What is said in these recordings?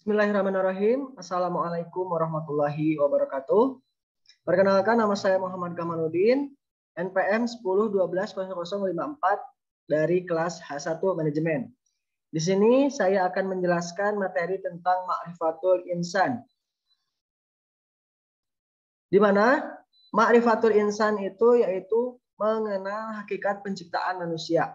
Bismillahirrahmanirrahim. Assalamualaikum warahmatullahi wabarakatuh. Perkenalkan, nama saya Muhammad Kamaluddin, NPM 10120054 dari kelas H1 Manajemen. Di sini saya akan menjelaskan materi tentang Ma'rifatul Insan. Di mana Ma'rifatul Insan itu yaitu mengenal hakikat penciptaan manusia.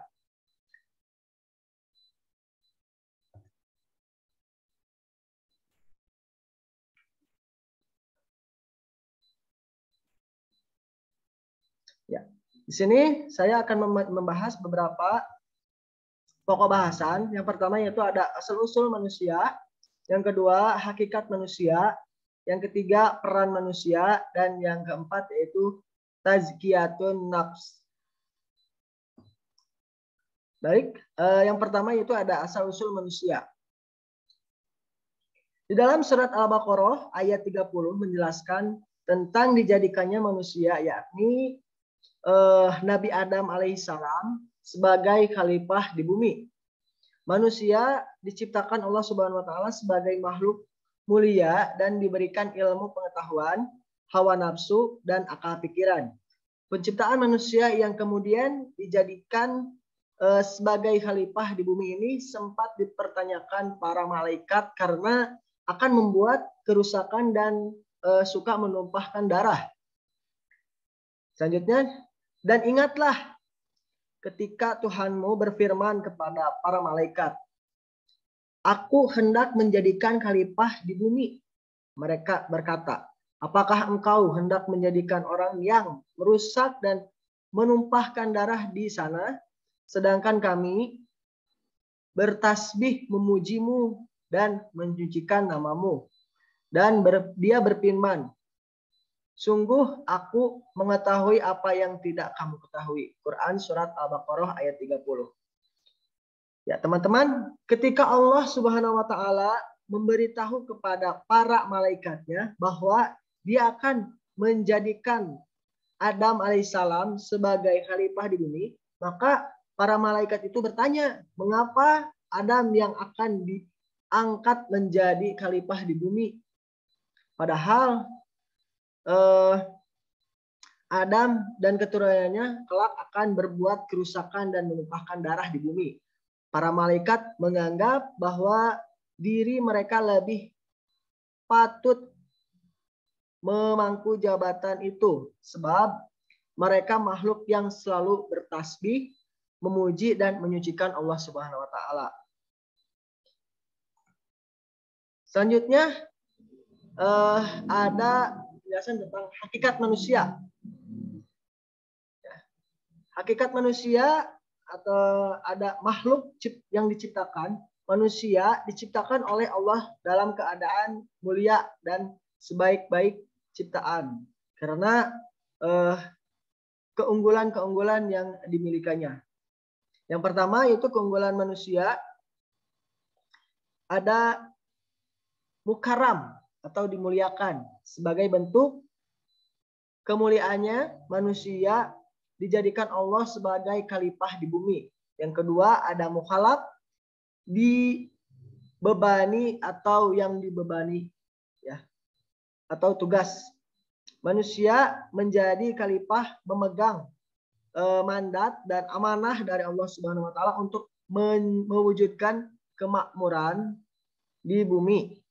Ya, di sini saya akan membahas beberapa pokok bahasan. Yang pertama yaitu ada asal-usul manusia, yang kedua hakikat manusia, yang ketiga peran manusia, dan yang keempat yaitu tazkiyatun nafs. Baik, yang pertama yaitu ada asal-usul manusia. Di dalam surat Al-Baqarah ayat 30 menjelaskan tentang dijadikannya manusia, yakni Nabi Adam alaihissalam sebagai khalifah di bumi. Manusia diciptakan Allah Subhanahu wa taala sebagai makhluk mulia dan diberikan ilmu pengetahuan, hawa nafsu, dan akal pikiran. Penciptaan manusia yang kemudian dijadikan sebagai khalifah di bumi ini sempat dipertanyakan para malaikat karena akan membuat kerusakan dan suka menumpahkan darah. Selanjutnya, dan ingatlah ketika Tuhanmu berfirman kepada para malaikat, Aku hendak menjadikan khalifah di bumi. Mereka berkata, apakah engkau hendak menjadikan orang yang merusak dan menumpahkan darah di sana, sedangkan kami bertasbih memujimu dan mencucikan namamu. Dan dia berfirman, sungguh aku mengetahui apa yang tidak kamu ketahui. Quran surat Al-Baqarah ayat 30. Ya, teman-teman, ketika Allah Subhanahu wa taala memberitahu kepada para malaikatnya bahwa dia akan menjadikan Adam alaihissalam sebagai khalifah di bumi, maka para malaikat itu bertanya, mengapa Adam yang akan diangkat menjadi khalifah di bumi? Padahal Adam dan keturunannya kelak akan berbuat kerusakan dan menumpahkan darah di bumi. Para malaikat menganggap bahwa diri mereka lebih patut memangku jabatan itu, sebab mereka makhluk yang selalu bertasbih, memuji dan menyucikan Allah Subhanahu wa taala. Selanjutnya ada penjelasan tentang hakikat manusia. Hakikat manusia atau ada makhluk yang diciptakan, manusia diciptakan oleh Allah dalam keadaan mulia dan sebaik-baik ciptaan karena keunggulan-keunggulan yang dimilikannya. Yang pertama yaitu keunggulan manusia ada mukarram atau dimuliakan. Sebagai bentuk kemuliaannya, manusia dijadikan Allah sebagai khalifah di bumi. Yang kedua ada mukhalaf, dibebani atau yang dibebani, ya, atau tugas. Manusia menjadi khalifah memegang mandat dan amanah dari Allah Subhanahu wa taala untuk mewujudkan kemakmuran di bumi.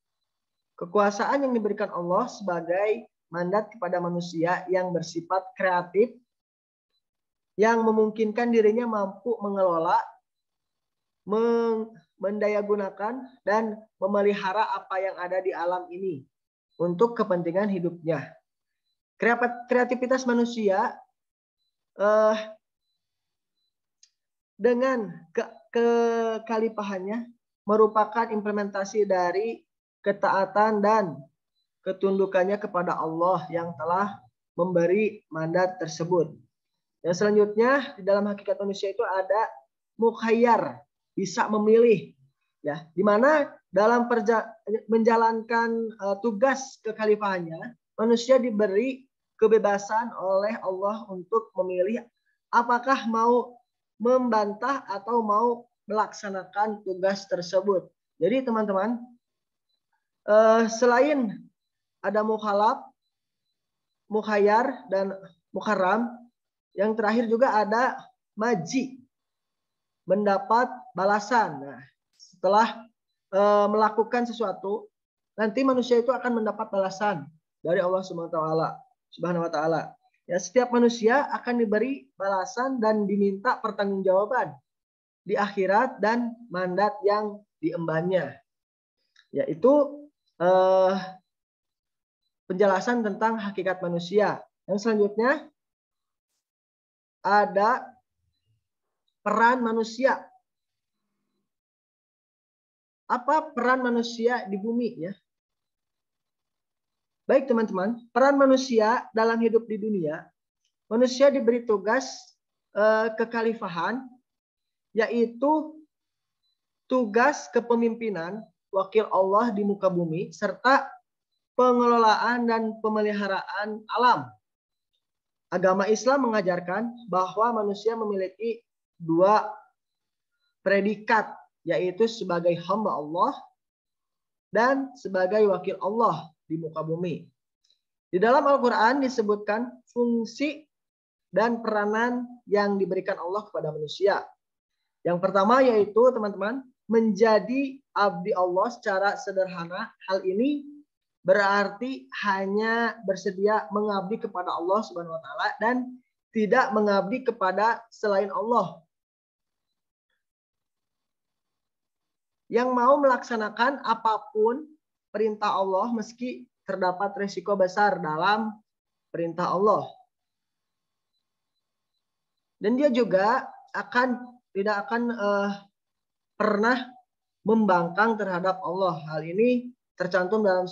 Kekuasaan yang diberikan Allah sebagai mandat kepada manusia yang bersifat kreatif, yang memungkinkan dirinya mampu mengelola, mendayagunakan, dan memelihara apa yang ada di alam ini untuk kepentingan hidupnya. Kreativitas manusia dengan kekhalifahannya merupakan implementasi dari ketaatan dan ketundukannya kepada Allah yang telah memberi mandat tersebut. Yang selanjutnya di dalam hakikat manusia itu ada mukhayyar, bisa memilih, ya, di mana dalam menjalankan tugas kekhalifahannya manusia diberi kebebasan oleh Allah untuk memilih apakah mau membantah atau mau melaksanakan tugas tersebut. Jadi teman-teman, Selain ada mukhalaf, mukhayyar, dan muharram, yang terakhir juga ada maji, mendapat balasan. Nah, setelah melakukan sesuatu, nanti manusia itu akan mendapat balasan dari Allah Subhanahu wa taala. Ya, setiap manusia akan diberi balasan dan diminta pertanggungjawaban di akhirat dan mandat yang diembannya. Yaitu penjelasan tentang hakikat manusia. Yang selanjutnya ada peran manusia. Apa peran manusia di bumi ya? Baik teman-teman, peran manusia dalam hidup di dunia, manusia diberi tugas kekhalifahan, yaitu tugas kepemimpinan wakil Allah di muka bumi, serta pengelolaan dan pemeliharaan alam. Agama Islam mengajarkan bahwa manusia memiliki dua predikat, yaitu sebagai hamba Allah dan sebagai wakil Allah di muka bumi. Di dalam Al-Quran disebutkan fungsi dan peranan yang diberikan Allah kepada manusia. Yang pertama yaitu teman-teman, menjadi abdi Allah secara sederhana. Hal ini berarti hanya bersedia mengabdi kepada Allah Subhanahu wa taala dan tidak mengabdi kepada selain Allah. Yang mau melaksanakan apapun perintah Allah meski terdapat risiko besar dalam perintah Allah. Dan dia juga tidak akan pernah membangkang terhadap Allah. Hal ini tercantum dalam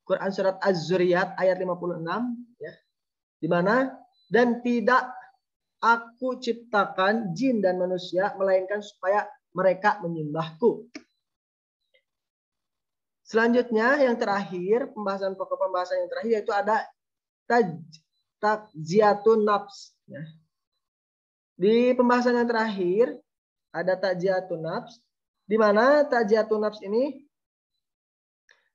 Quran surat Az-Zuriyat ayat 56 ya. Di mana dan tidak aku ciptakan jin dan manusia melainkan supaya mereka menyembahku. Selanjutnya yang terakhir, pokok pembahasan yang terakhir yaitu ada takziyatun nafs. Ya. Di pembahasan yang terakhir ada takziyatun nafs, di mana takziyatun nafs ini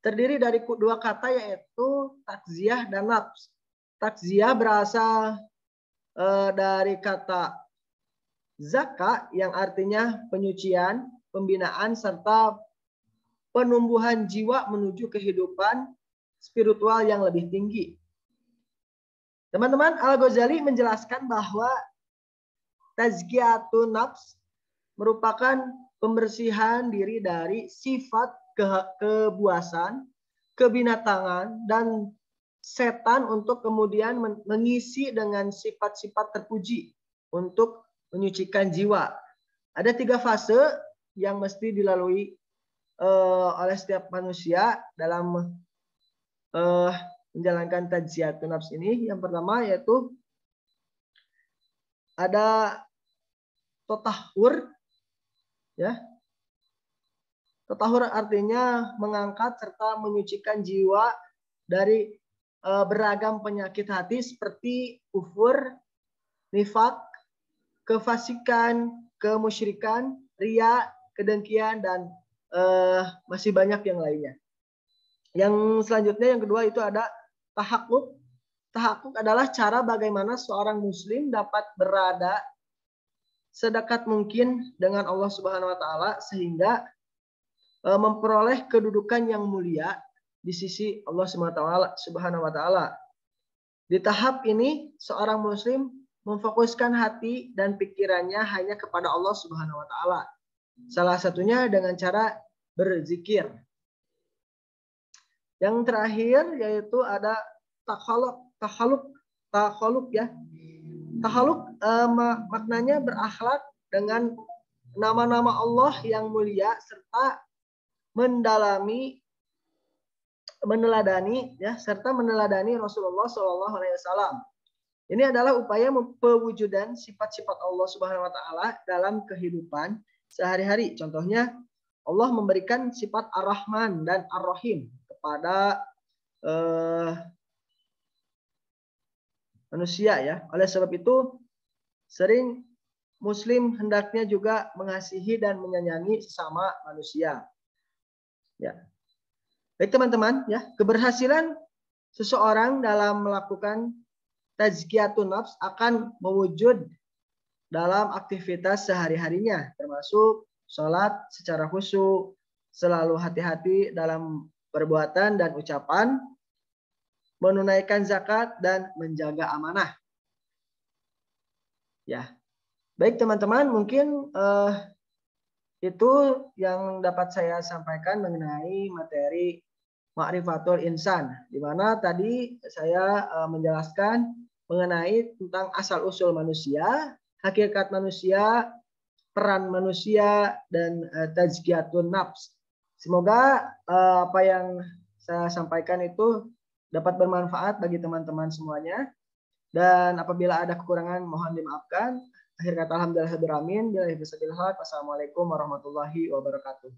terdiri dari dua kata yaitu takziyah dan nafs. Takziyah berasal dari kata zaka yang artinya penyucian, pembinaan, serta penumbuhan jiwa menuju kehidupan spiritual yang lebih tinggi. Teman-teman, Al-Ghazali menjelaskan bahwa tazkiyatun nafs merupakan pembersihan diri dari sifat kebuasan, kebinatangan, dan setan untuk kemudian mengisi dengan sifat-sifat terpuji untuk menyucikan jiwa. Ada 3 fase yang mesti dilalui oleh setiap manusia dalam menjalankan tazkiyatun nafs ini. Yang pertama yaitu ada tatahur, ya. Tatahur artinya mengangkat serta menyucikan jiwa dari beragam penyakit hati seperti kufur, nifak, kefasikan, kemusyrikan, riya, kedengkian, dan masih banyak yang lainnya. Yang selanjutnya yang kedua itu ada tahakkuk. Tahakkuk adalah cara bagaimana seorang muslim dapat berada sedekat mungkin dengan Allah Subhanahu wa taala sehingga memperoleh kedudukan yang mulia di sisi Allah Subhanahu wa taala. Di tahap ini seorang muslim memfokuskan hati dan pikirannya hanya kepada Allah Subhanahu wa taala. Salah satunya dengan cara berzikir. Yang terakhir yaitu ada takhaluk ya. Takhaluk maknanya berakhlak dengan nama-nama Allah yang mulia serta meneladani Rasulullah SAW. Ini adalah upaya pewujudan sifat-sifat Allah Subhanahu wa taala dalam kehidupan sehari-hari. Contohnya Allah memberikan sifat Ar-Rahman dan Ar-Rahim kepada manusia ya. Oleh sebab itu sering muslim hendaknya juga mengasihi dan menyayangi sesama manusia. Ya. Baik teman-teman, ya, keberhasilan seseorang dalam melakukan tazkiyatun nafs akan mewujud dalam aktivitas sehari-harinya, termasuk sholat secara khusyuk, selalu hati-hati dalam perbuatan dan ucapan, menunaikan zakat, dan menjaga amanah. Ya, baik teman-teman, mungkin itu yang dapat saya sampaikan mengenai materi Ma'rifatul Insan, di mana tadi saya menjelaskan mengenai tentang asal-usul manusia, hakikat manusia, peran manusia, dan tazkiyatun nafs. Semoga apa yang saya sampaikan itu dapat bermanfaat bagi teman-teman semuanya. Dan apabila ada kekurangan mohon dimaafkan. Akhir kata alhamdulillahirabbil alamin. Wassalamualaikum warahmatullahi wabarakatuh.